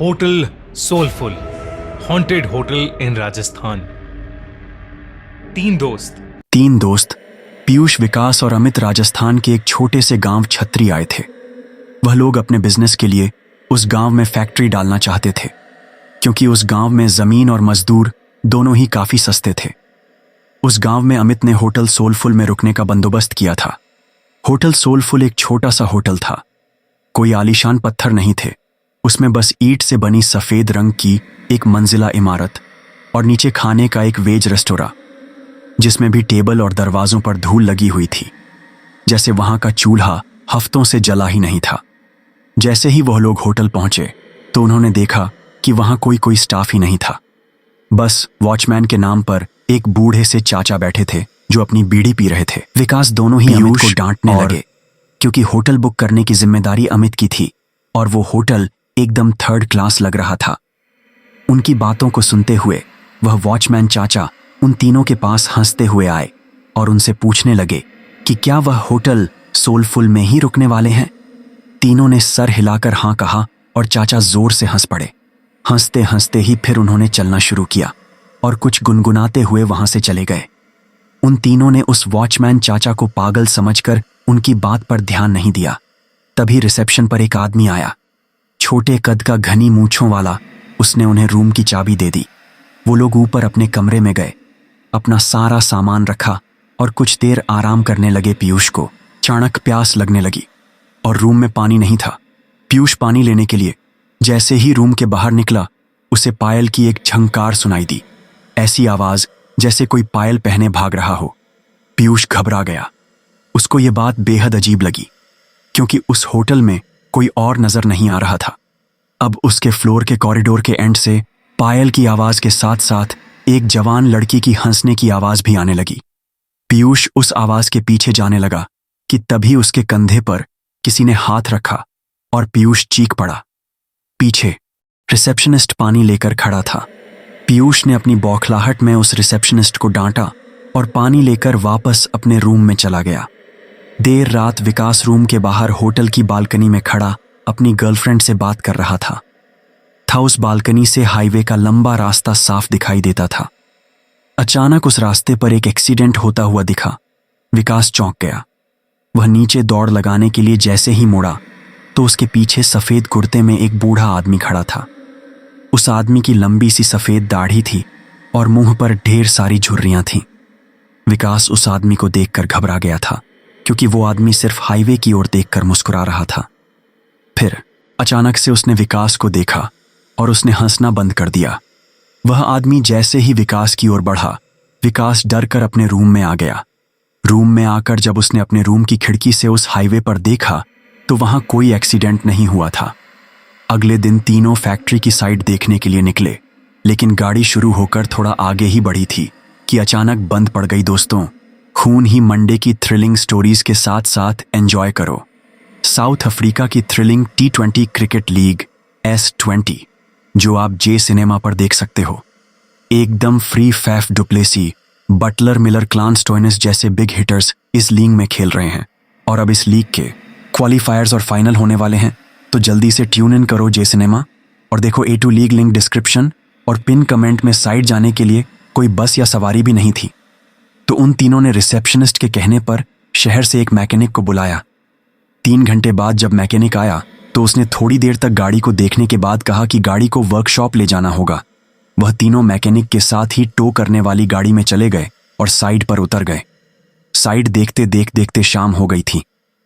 Hotel soulful, haunted hotel in Rajasthan. तीन दोस्त पीयूष, विकास और अमित राजस्थान के एक छोटे से गांव छत्री आए थे। वह लोग अपने बिजनेस के लिए उस गांव में फैक्ट्री डालना चाहते थे, क्योंकि उस गांव में जमीन और मजदूर दोनों ही काफी सस्ते थे। उस गांव में अमित ने होटल सोलफुल में रुकने का बंदोबस्त किया था। होटल सोलफुल एक छोटा सा होटल था। कोई आलीशान पत्थर नहीं थे, उसमें बस ईंट से बनी सफेद रंग की एक मंजिला इमारत और नीचे खाने का एक वेज रेस्टोरेंट, जिसमें भी टेबल और दरवाजों पर धूल लगी हुई थी, जैसे वहां का चूल्हा हफ्तों से जला ही नहीं था। जैसे ही वह लोग होटल पहुंचे तो उन्होंने देखा कि वहां कोई स्टाफ ही नहीं था। बस वॉचमैन के नाम पर एक बूढ़े से चाचा बैठे थे जो अपनी बीड़ी पी रहे थे। विकास दोनों ही अमित को डांटने लगे, क्योंकि होटल बुक करने की जिम्मेदारी अमित की थी और वो होटल एकदम थर्ड क्लास लग रहा था। उनकी बातों को सुनते हुए वह वॉचमैन चाचा उन तीनों के पास हंसते हुए आए और उनसे पूछने लगे कि क्या वह होटल सोलफुल में ही रुकने वाले हैं। तीनों ने सर हिलाकर हाँ कहा और चाचा जोर से हंस पड़े। हंसते हंसते ही फिर उन्होंने चलना शुरू किया और कुछ गुनगुनाते हुए वहां से चले गए। उन तीनों ने उस वॉचमैन चाचा को पागल समझकर उनकी बात पर ध्यान नहीं दिया। तभी रिसेप्शन पर एक आदमी आया, छोटे कद का, घनी मूंछों वाला। उसने उन्हें रूम की चाबी दे दी। वो लोग ऊपर अपने कमरे में गए, अपना सारा सामान रखा और कुछ देर आराम करने लगे। पीयूष को अचानक प्यास लगने लगी और रूम में पानी नहीं था। पीयूष पानी लेने के लिए जैसे ही रूम के बाहर निकला, उसे पायल की एक झंकार सुनाई दी। ऐसी आवाज जैसे कोई पायल पहने भाग रहा हो। पीयूष घबरा गया। उसको ये बात बेहद अजीब लगी, क्योंकि उस होटल में कोई और नजर नहीं आ रहा था। अब उसके फ्लोर के कॉरिडोर के एंड से पायल की आवाज के साथ साथ एक जवान लड़की की हंसने की आवाज भी आने लगी। पीयूष उस आवाज के पीछे जाने लगा कि तभी उसके कंधे पर किसी ने हाथ रखा और पीयूष चीख पड़ा। पीछे रिसेप्शनिस्ट पानी लेकर खड़ा था। पीयूष ने अपनी बौखलाहट में उस रिसेप्शनिस्ट को डांटा और पानी लेकर वापस अपने रूम में चला गया। देर रात विकास रूम के बाहर होटल की बालकनी में खड़ा अपनी गर्लफ्रेंड से बात कर रहा था। उस बालकनी से हाईवे का लंबा रास्ता साफ दिखाई देता था। अचानक उस रास्ते पर एक एक्सीडेंट होता हुआ दिखा। विकास चौंक गया। वह नीचे दौड़ लगाने के लिए जैसे ही मुड़ा तो उसके पीछे सफेद कुर्ते में एक बूढ़ा आदमी खड़ा था। उस आदमी की लंबी सी सफेद दाढ़ी थी और मुंह पर ढेर सारी झुर्रियां थीं। विकास उस आदमी को देखकर घबरा गया था, क्योंकि वो आदमी सिर्फ हाईवे की ओर देखकर मुस्कुरा रहा था। फिर अचानक से उसने विकास को देखा और उसने हंसना बंद कर दिया। वह आदमी जैसे ही विकास की ओर बढ़ा, विकास डर कर अपने रूम में आ गया। रूम में आकर जब उसने अपने रूम की खिड़की से उस हाईवे पर देखा तो वहां कोई एक्सीडेंट नहीं हुआ था। अगले दिन तीनों फैक्ट्री की साइड देखने के लिए निकले, लेकिन गाड़ी शुरू होकर थोड़ा आगे ही बढ़ी थी कि अचानक बंद पड़ गई। दोस्तों, खून ही मंडे की थ्रिलिंग स्टोरीज के साथ साथ एंजॉय करो साउथ अफ्रीका की thrilling T20 cricket league S20, जो आप जे सिनेमा पर देख सकते हो। एकदम free. Faf du Plessis, Buttler, Miller, क्लान स्टोइनिस जैसे बिग हिटर्स इस लीग में खेल रहे हैं और अब इस लीग के क्वालिफायर्स और फाइनल होने वाले हैं। तो जल्दी से ट्यून इन करो जे सिनेमा और देखो A2 लीग। लिंक डिस्क्रिप्शन और पिन कमेंट में। साइड जाने के लिए कोई बस या सवारी भी नहीं थी। तो उन तीनों ने रिसेप्शनिस्ट के कहने पर शहर से एक मैकेनिक को बुलाया। 3 घंटे बाद जब मैकेनिक आया तो उसने थोड़ी देर तक गाड़ी को देखने के बाद कहा कि गाड़ी को वर्कशॉप ले जाना होगा। वह तीनों मैकेनिक के साथ ही टो करने वाली गाड़ी में चले गए और साइड पर उतर गए। साइड देखते देखते शाम हो गई थी।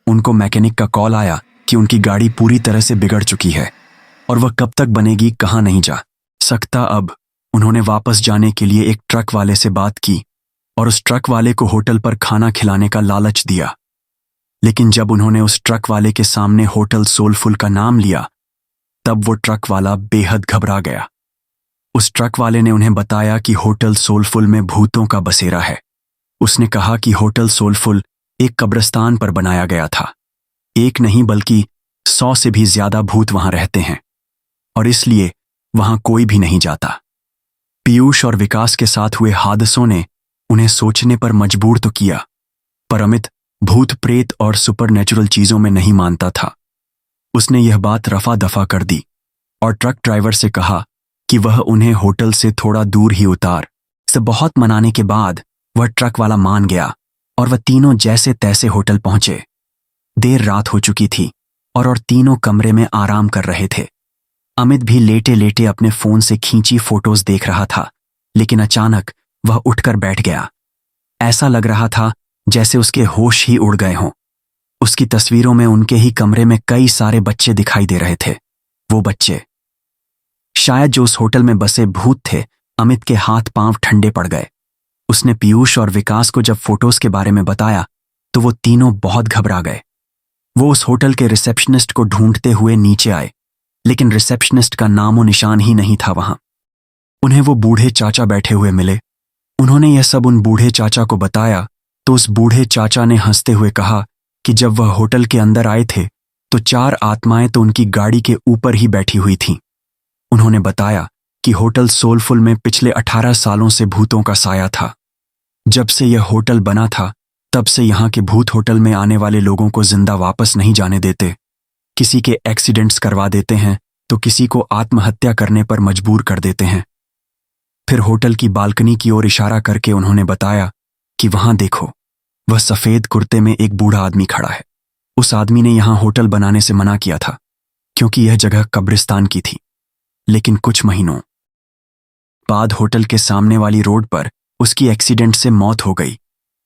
उनको मैकेनिक का कॉल आया कि उनकी गाड़ी पूरी तरह से बिगड़ चुकी है और वह कब तक बनेगी, कहाँ नहीं जा सकता। अब उन्होंने वापस जाने के लिए एक ट्रक वाले से बात की और उस ट्रक वाले को होटल पर खाना खिलाने का लालच दिया। लेकिन जब उन्होंने उस ट्रक वाले के सामने होटल सोलफुल का नाम लिया, तब वो ट्रक वाला बेहद घबरा गया। उस ट्रक वाले ने उन्हें बताया कि होटल सोलफुल में भूतों का बसेरा है। उसने कहा कि होटल सोलफुल एक कब्रिस्तान पर बनाया गया था। एक नहीं बल्कि 100 से भी ज्यादा भूत वहां रहते हैं और इसलिए वहां कोई भी नहीं जाता। पीयूष और विकास के साथ हुए हादसों ने उन्हें सोचने पर मजबूर तो किया, पर अमित भूत प्रेत और सुपरनेचुरल चीजों में नहीं मानता था। उसने यह बात रफा दफा कर दी और ट्रक ड्राइवर से कहा कि वह उन्हें होटल से थोड़ा दूर ही उतार। से बहुत मनाने के बाद वह ट्रक वाला मान गया और वह तीनों जैसे तैसे होटल पहुंचे। देर रात हो चुकी थी और तीनों कमरे में आराम कर रहे थे। अमित भी लेटे लेटे अपने फोन से खींची फोटोज देख रहा था, लेकिन अचानक वह उठकर बैठ गया। ऐसा लग रहा था जैसे उसके होश ही उड़ गए हों। उसकी तस्वीरों में उनके ही कमरे में कई सारे बच्चे दिखाई दे रहे थे। वो बच्चे शायद जो उस होटल में बसे भूत थे। अमित के हाथ पांव ठंडे पड़ गए। उसने पीयूष और विकास को जब फोटोज के बारे में बताया तो वो तीनों बहुत घबरा गए। वो उस होटल के रिसेप्शनिस्ट को ढूंढते हुए नीचे आए, लेकिन रिसेप्शनिस्ट का नामो निशान ही नहीं था वहां। उन्हें वो बूढ़े चाचा बैठे हुए मिले। उन्होंने यह सब उन बूढ़े चाचा को बताया तो उस बूढ़े चाचा ने हंसते हुए कहा कि जब वह होटल के अंदर आए थे तो 4 आत्माएं तो उनकी गाड़ी के ऊपर ही बैठी हुई थीं। उन्होंने बताया कि होटल सोलफुल में पिछले 18 सालों से भूतों का साया था। जब से यह होटल बना था तब से यहाँ के भूत होटल में आने वाले लोगों को जिंदा वापस नहीं जाने देते। किसी के एक्सीडेंट्स करवा देते हैं तो किसी को आत्महत्या करने पर मजबूर कर देते हैं। फिर होटल की बालकनी की ओर इशारा करके उन्होंने बताया कि वहां देखो, वह सफेद कुर्ते में एक बूढ़ा आदमी खड़ा है। उस आदमी ने यहां होटल बनाने से मना किया था क्योंकि यह जगह कब्रिस्तान की थी। लेकिन कुछ महीनों बाद होटल के सामने वाली रोड पर उसकी एक्सीडेंट से मौत हो गई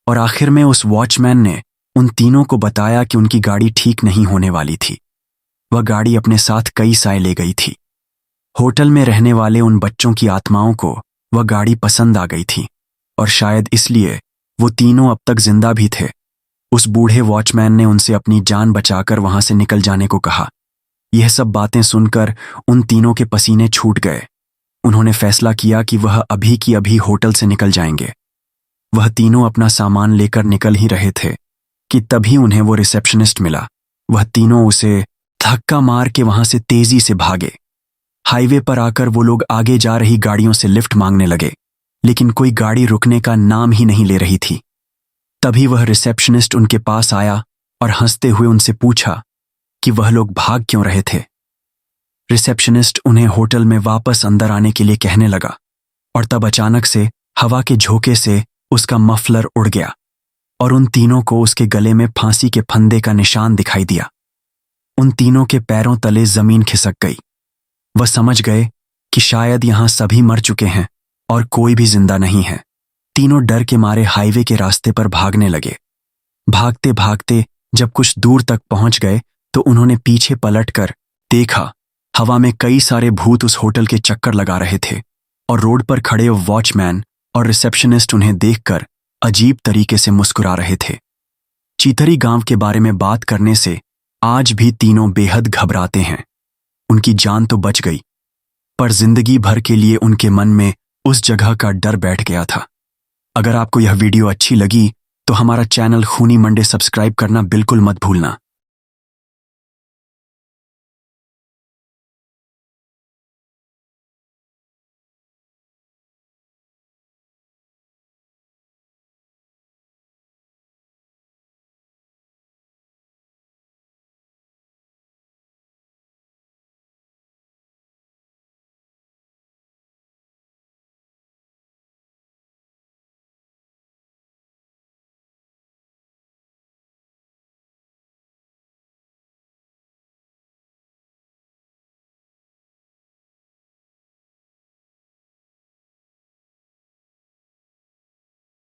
और आखिर में उस वॉचमैन ने उन तीनों को बताया कि उनकी गाड़ी ठीक नहीं होने वाली थी। वह गाड़ी अपने साथ कई साए ले गई थी। होटल में रहने वाले उन बच्चों की आत्माओं को वह गाड़ी पसंद आ गई थी और शायद इसलिए वो तीनों अब तक जिंदा भी थे। उस बूढ़े वॉचमैन ने उनसे अपनी जान बचाकर वहां से निकल जाने को कहा। यह सब बातें सुनकर उन तीनों के पसीने छूट गए। उन्होंने फैसला किया कि वह अभी की अभी होटल से निकल जाएंगे। वह तीनों अपना सामान लेकर निकल ही रहे थे कि तभी उन्हें वो रिसेप्शनिस्ट मिला। वह तीनों उसे धक्का मार के वहां से तेजी से भागे। हाईवे पर आकर वो लोग आगे जा रही गाड़ियों से लिफ्ट मांगने लगे, लेकिन कोई गाड़ी रुकने का नाम ही नहीं ले रही थी। तभी वह रिसेप्शनिस्ट उनके पास आया और हंसते हुए उनसे पूछा कि वह लोग भाग क्यों रहे थे। रिसेप्शनिस्ट उन्हें होटल में वापस अंदर आने के लिए कहने लगा और तब अचानक से हवा के झोंके से उसका मफलर उड़ गया और उन तीनों को उसके गले में फांसी के फंदे का निशान दिखाई दिया। उन तीनों के पैरों तले जमीन खिसक गई। वह समझ गए कि शायद यहां सभी मर चुके हैं और कोई भी जिंदा नहीं है। तीनों डर के मारे हाईवे के रास्ते पर भागने लगे। भागते भागते जब कुछ दूर तक पहुंच गए तो उन्होंने पीछे पलटकर देखा, हवा में कई सारे भूत उस होटल के चक्कर लगा रहे थे और रोड पर खड़े वॉचमैन और रिसेप्शनिस्ट उन्हें देखकर अजीब तरीके से मुस्कुरा रहे थे। चीथरी गांव के बारे में बात करने से आज भी तीनों बेहद घबराते हैं। उनकी जान तो बच गई, पर जिंदगी भर के लिए उनके मन में उस जगह का डर बैठ गया था। अगर आपको यह वीडियो अच्छी लगी तो हमारा चैनल खूनी मंडे सब्सक्राइब करना बिल्कुल मत भूलना।